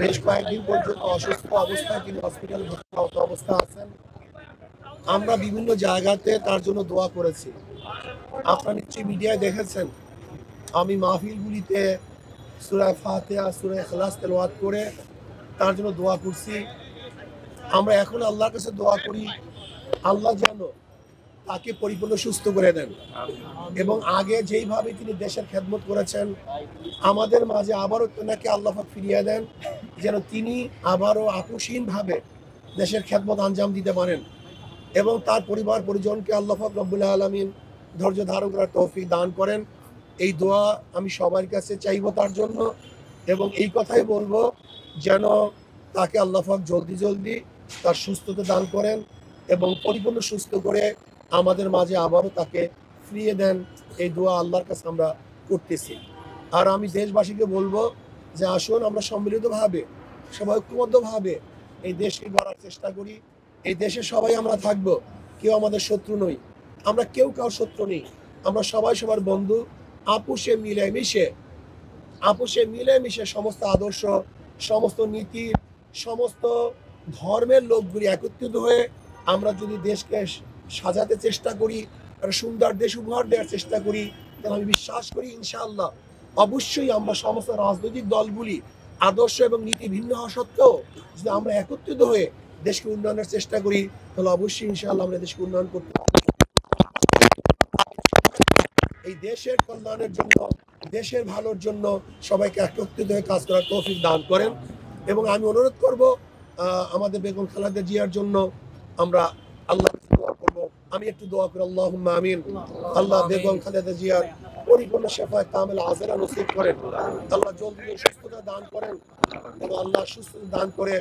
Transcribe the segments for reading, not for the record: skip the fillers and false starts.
বেশ কয়েকদিন পর্যন্ত অসুস্থ অবস্থায় তিনি হসপিটালে ভর্তি অবস্থা আছেন। আমরা বিভিন্ন জায়গাতে তার জন্য দোয়া করেছি। আপনারা নিশ্চয়ই মিডিয়ায় দেখেছেন, আমি মাহফিলগুলিতে সূরা ফাতিহা, সূরা ইখলাস তেলাওয়াত করে তার জন্য দোয়া করছি। আমরা এখন আল্লাহর কাছে দোয়া করি, আল্লাহ যেন তাকে পরিপূর্ণ সুস্থ করে দেন এবং আগে যেইভাবে তিনি দেশের খেদমত করেছেন আমাদের মাঝে আবারও তেনাকে আল্লাহ পাক ফিরিয়ে দেন, যেন তিনি আবারও আপোষহীনভাবে দেশের খেদমত আঞ্জাম দিতে পারেন এবং তার পরিবার পরিজনকে আল্লাহ পাক রব্বুল আলামিন ধৈর্য ধারণ করার তৌফিক দান করেন। এই দোয়া আমি সবার কাছে চাইব তার জন্য এবং এই কথাই বলবো যেন তাকে আল্লাহ পাক জলদি জলদি তার সুস্থতা দান করেন এবং পরিপূর্ণ সুস্থ করে আমাদের মাঝে আবারও তাকে ফিরিয়ে দেন। এই দোয়া আল্লাহর কাছে আমরা করতেছি। আর আমি দেশবাসীকে বলবো যে আসুন আমরা সম্মিলিতভাবে সবাই ঐক্যবদ্ধভাবে এই দেশকে গড়ার চেষ্টা করি। এই দেশে সবাই আমরা থাকবো, কেউ আমাদের শত্রু নই, আমরা কেউ কারোর শত্রু নেই, আমরা সবাই সবার বন্ধু। আপোষে মিলেমিশে সমস্ত আদর্শ, সমস্ত নীতি, সমস্ত ধর্মের লোকগুলি একত্রিত হয়ে আমরা যদি দেশকে সাজাতে চেষ্টা করি, একটা সুন্দর দেশ উপহার দেওয়ার চেষ্টা করি, তাহলে আমি বিশ্বাস করি ইনশাআল্লাহ অবশ্যই আমরা সমস্ত রাজনৈতিক দলগুলি আদর্শ এবং নীতি ভিন্ন হওয়া সত্ত্বেও যদি আমরা একত্রিত হয়ে দেশকে উন্নয়নের চেষ্টা করি তাহলে অবশ্যই ইনশাআল্লাহ আমরা দেশকে উন্নয়ন করতে পারব। এই দেশের কল্যাণের জন্য, দেশের ভালোর জন্য সবাইকে একত্রিত হয়ে কাজ করার তৌফিক দান করেন এবং আমি অনুরোধ করব আমাদের বেগম খালেদা জিয়ার জন্য আমরা আল্লাহ দোয়া করব। আমি একটু দোয়া করি, আল্লাহুম্মা আমিন। আল্লাহ বেগম খালেদা জিয়ার পরিপূর্ণ শেফায়ে কামেল আজরা নসিব করেন, আল্লাহ জলদি সুস্থতা দান করেন এবং আল্লাহ সুস্থতা দান করে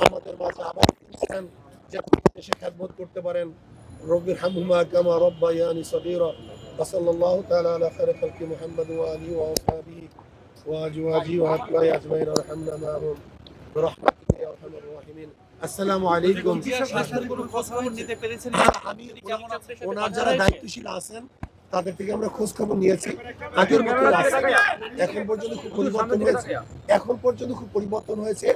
আমাদের মাঝে আবার ফিরিয়েছেন যেন দেশে খেদমত করতে পারেন। রব্বির হামহুমা কামা রব্বায়ানি সগীরা। وصلى الله تعالى على خير خلق محمد وآله وأصحابه وأزواجه وأتباعه أجمعين وارحمنا معهم برحمتك يا أرحم الراحمين। আসসালামু আলাইকুম। ওনার যারা দায়িত্বশীল আছেন তাদের থেকে আমরা খোঁজ খবর নিয়েছি, আগের মতো আছে। এখন পর্যন্ত খুব পরিবর্তন হয়েছে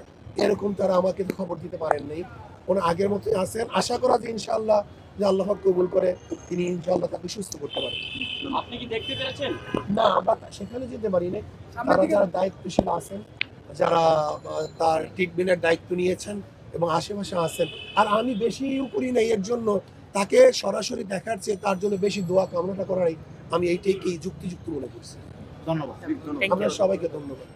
এরকম তারা আমাকে খবর দিতে পারেন নাই। ওনার আগের মতোই আছেন। আশা করা যে ইনশাআল্লাহ যে আল্লাহ কবুল করে তিনি ইনশাআল্লাহ তাকে সুস্থ করতে পারেন। আপনি কি দেখতে পেরেছেন? না, আমরা সেখানে যেতে পারি না। তারা যারা দায়িত্বশীল আছেন, যারা তার ট্রিটমেন্টের দায়িত্ব নিয়েছেন এবং আশেপাশে আছেন, আর আমি বেশি করি না এর জন্য তাকে সরাসরি দেখার চেয়ে তার জন্য বেশি দোয়া কামনাটা করাই আমি এইটাই যুক্তিযুক্ত মনে করছি। ধন্যবাদ। আমরা সবাইকে ধন্যবাদ।